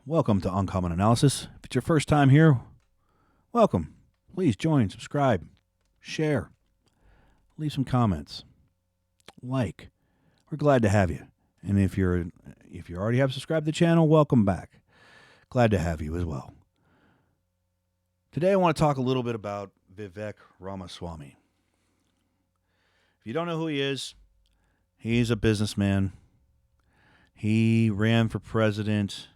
Welcome to Uncommon Analysis. If it's your first time here, welcome. Please join, subscribe, share, leave some comments, like. We're glad to have you. And if you already have subscribed to the channel, welcome back. Glad to have you as well. Today I want to talk a little bit about Vivek Ramaswamy. If you don't know who he is, he's a businessman. He ran for president,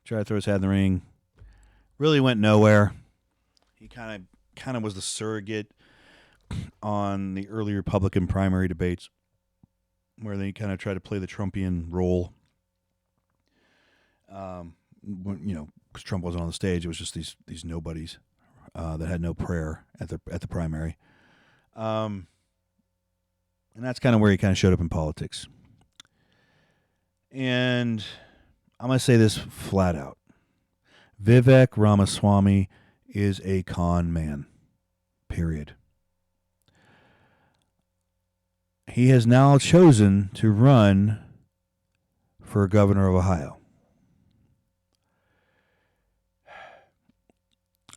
tried to throw his hat in the ring, really went nowhere. He kind of was the surrogate on the early Republican primary debates where they kind of tried to play the Trumpian role. Because Trump wasn't on the stage, it was just these nobodies that had no prayer at the primary. And that's kind of where he kind of showed up in politics. And I'm going to say this flat out. Vivek Ramaswamy is a con man. Period. He has now chosen to run for governor of Ohio.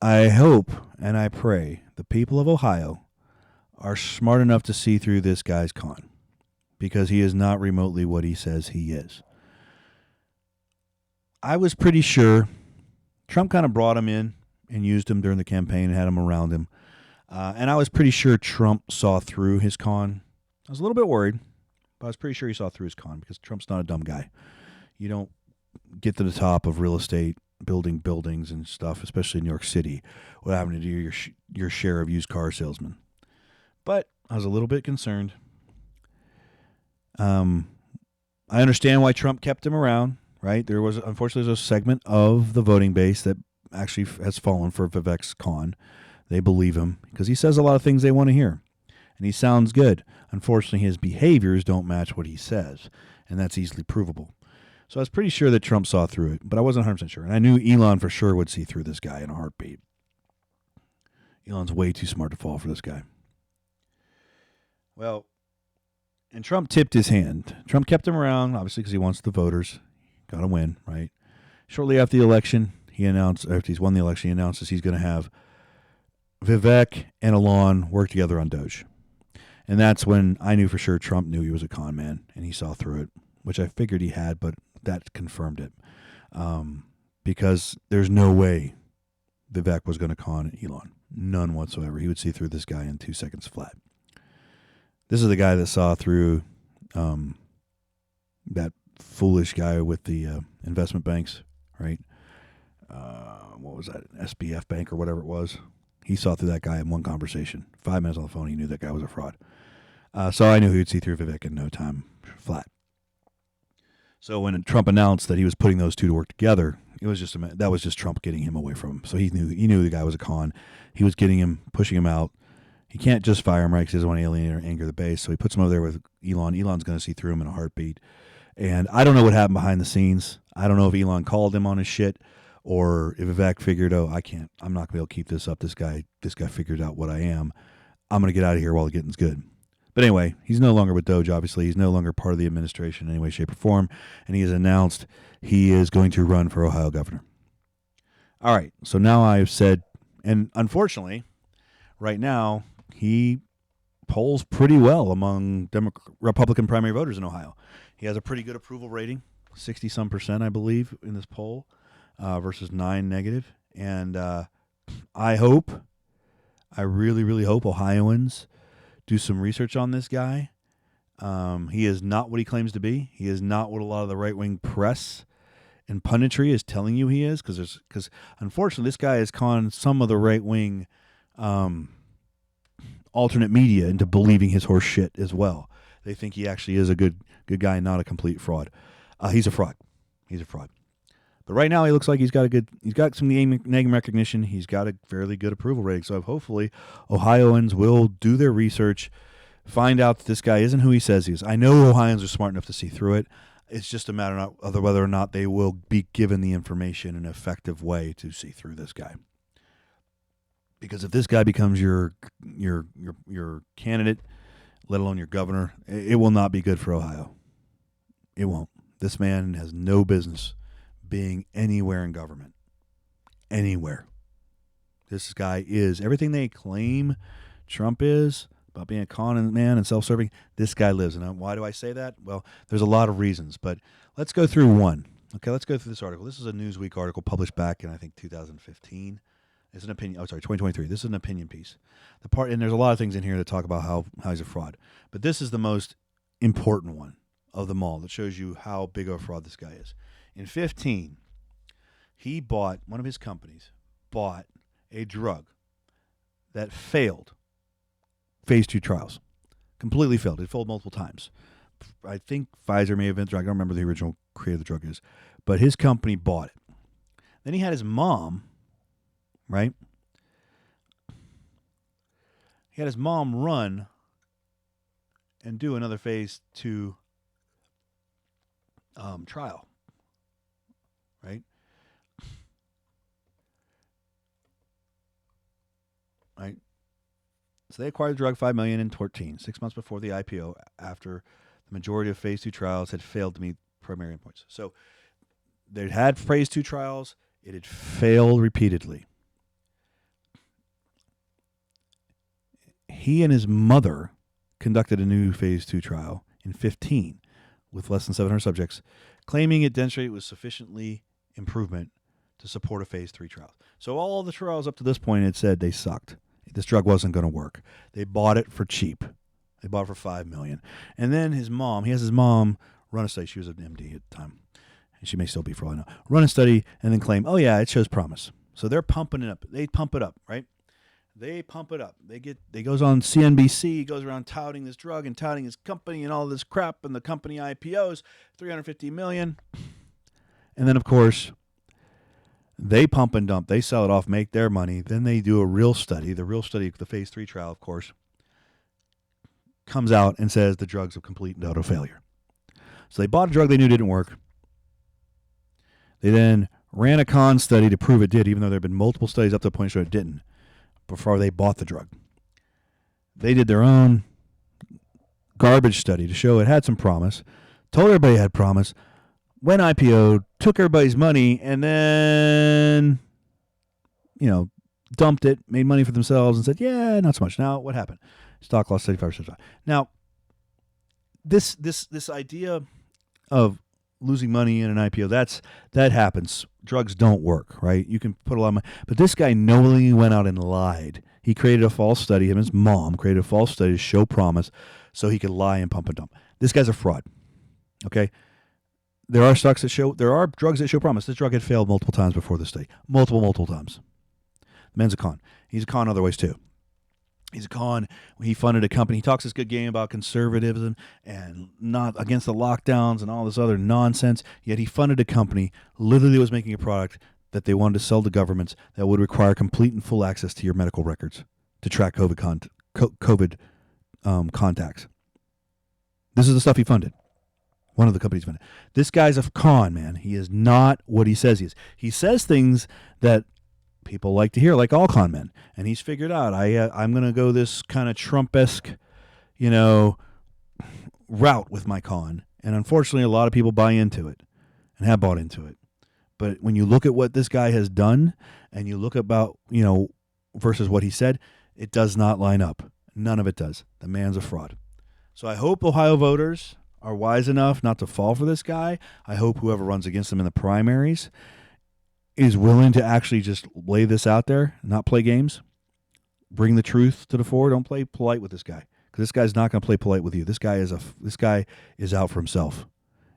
I hope and I pray the people of Ohio are smart enough to see through this guy's con, because he is not remotely what he says he is. I was pretty sure Trump kind of brought him in and used him during the campaign and had him around him. And I was pretty sure Trump saw through his con. I was a little bit worried, but I was pretty sure he saw through his con, because Trump's not a dumb guy. You don't get to the top of real estate, building buildings and stuff, especially in New York City, without having to do your share of used car salesmen. But I was a little bit concerned. I understand why Trump kept him around. Right, unfortunately there's a segment of the voting base that actually has fallen for Vivek's con. They believe him because he says a lot of things they want to hear, and he sounds good. Unfortunately, his behaviors don't match what he says, and that's easily provable. So I was pretty sure that Trump saw through it, but I wasn't 100% sure, and I knew Elon for sure would see through this guy in a heartbeat. Elon's way too smart to fall for this guy. Well, and Trump tipped his hand. Trump kept him around, obviously, because he wants the voters. Got to win, right? Shortly after the election, after he's won the election, he announces he's going to have Vivek and Elon work together on Doge. And that's when I knew for sure Trump knew he was a con man, and he saw through it, which I figured he had, but that confirmed it. Because there's no way Vivek was going to con Elon. None whatsoever. He would see through this guy in 2 seconds flat. This is the guy that saw through that foolish guy with the investment banks, right? What was that? SBF Bank or whatever it was. He saw through that guy in one conversation. 5 minutes on the phone, he knew that guy was a fraud. So I knew he would see through Vivek in no time, flat. So when Trump announced that he was putting those two to work together, that was just Trump getting him away from him. So he knew the guy was a con. He was getting him, pushing him out. He can't just fire him, right? Because he doesn't want to alienate or anger the base. So he puts him over there with Elon. Elon's going to see through him in a heartbeat. And I don't know what happened behind the scenes. I don't know if Elon called him on his shit, or if Vivek figured, I'm not going to be able to keep this up. This guy figured out what I am. I'm going to get out of here while the getting's good. But anyway, he's no longer with Doge, obviously. He's no longer part of the administration in any way, shape, or form. And he has announced he is going to run for Ohio governor. All right, so now I've said, and unfortunately, right now, he polls pretty well among Republican primary voters in Ohio. He has a pretty good approval rating, 60-some%, I believe, in this poll, versus 9 negative. And I really, really hope Ohioans do some research on this guy. He is not what he claims to be. He is not what a lot of the right-wing press and punditry is telling you he is, because unfortunately, this guy has conned some of the right-wing alternate media into believing his horse shit as well. They think he actually is a good guy, not a complete fraud. He's a fraud. But right now he looks like he's got some name recognition. He's got a fairly good approval rating. So hopefully Ohioans will do their research, find out that this guy isn't who he says he is. I know Ohioans are smart enough to see through it. It's just a matter of whether or not they will be given the information in an effective way to see through this guy. Because if this guy becomes your candidate, let alone your governor, it will not be good for Ohio. It won't. This man has no business being anywhere in government. Anywhere. This guy is everything they claim Trump is about being a con man and self-serving. This guy lives. And why do I say that? Well, there's a lot of reasons, but let's go through one. Okay, let's go through this article. This is a Newsweek article published back in, I think, 2015. It's an opinion. 2023. This is an opinion piece. And there's a lot of things in here that talk about how he's a fraud. But this is the most important one of them all that shows you how big of a fraud this guy is. In 2015, one of his companies bought a drug that failed phase 2 trials. Completely failed. It failed multiple times. I think Pfizer may have been the drug. I don't remember who the original creator of the drug is. But his company bought it. Then he had his mom, right? He had his mom run and do another phase 2 trial, right? Right. So they acquired the drug $5 million in 2014, 6 months before the IPO, after the majority of phase 2 trials had failed to meet primary endpoints. So they had phase 2 trials. It had failed repeatedly. He and his mother conducted a new phase 2 trial in 2015 with less than 700 subjects, claiming it demonstrated it was sufficiently improvement to support a phase 3 trial. So all the trials up to this point had said they sucked. This drug wasn't going to work. They bought it for cheap. They bought it for $5 million. And then he has his mom run a study. She was an MD at the time. And she may still be for all I know. Run a study and then claim, oh yeah, it shows promise. So they're pumping it up. They pump it up, right? They pump it up. They goes on CNBC, goes around touting this drug and touting his company and all this crap, and the company IPOs, $350 million. And then of course, they pump and dump. They sell it off, make their money. Then they do a real study. The real study, the phase 3 trial, of course, comes out and says the drug's a complete and total failure. So they bought a drug they knew didn't work. They then ran a con study to prove it did, even though there had been multiple studies up to the point where it didn't, before they bought the drug. They did their own garbage study to show it had some promise, told everybody it had promise, went IPO, took everybody's money, and then, dumped it, made money for themselves, and said, yeah, not so much. Now, what happened? Stock lost 75%. Now, this idea of losing money in an IPO, that happens. Drugs don't work, right? You can put a lot of money. But this guy knowingly went out and lied. He created a false study. Him and his mom created a false study to show promise so he could lie and pump and dump. This guy's a fraud, okay? There are drugs that show promise. This drug had failed multiple times before this study. Multiple times. The man's a con. He's a con other ways too. He's a con. He funded a company. He talks this good game about conservatism and not against the lockdowns and all this other nonsense. Yet he funded a company, literally was making a product that they wanted to sell to governments that would require complete and full access to your medical records to track COVID contacts. This is the stuff he funded. One of the companies funded. This guy's a con, man. He is not what he says he is. He says things that people like to hear, like all con men. And he's figured out, I'm going to go this kind of Trump-esque, route with my con. And unfortunately, a lot of people buy into it and have bought into it. But when you look at what this guy has done and you look about, versus what he said, it does not line up. None of it does. The man's a fraud. So I hope Ohio voters are wise enough not to fall for this guy. I hope whoever runs against him in the primaries is willing to actually just lay this out there, not play games, bring the truth to the fore. Don't play polite with this guy, because this guy's not going to play polite with you. This guy is out for himself,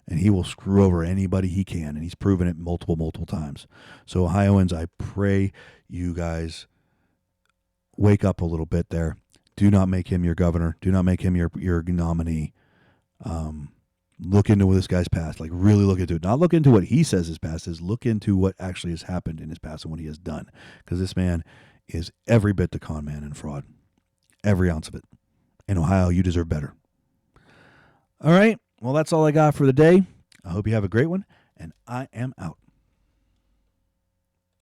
and he will screw over anybody he can, and he's proven it multiple times. So Ohioans, I pray you guys wake up a little bit there. Do not make him your governor. Do not make him your nominee. Look into this guy's past. Like, really look into it. Not look into what he says his past is. Look into what actually has happened in his past and what he has done. Because this man is every bit the con man and fraud. Every ounce of it. In Ohio, you deserve better. All right. Well, that's all I got for the day. I hope you have a great one, and I am out.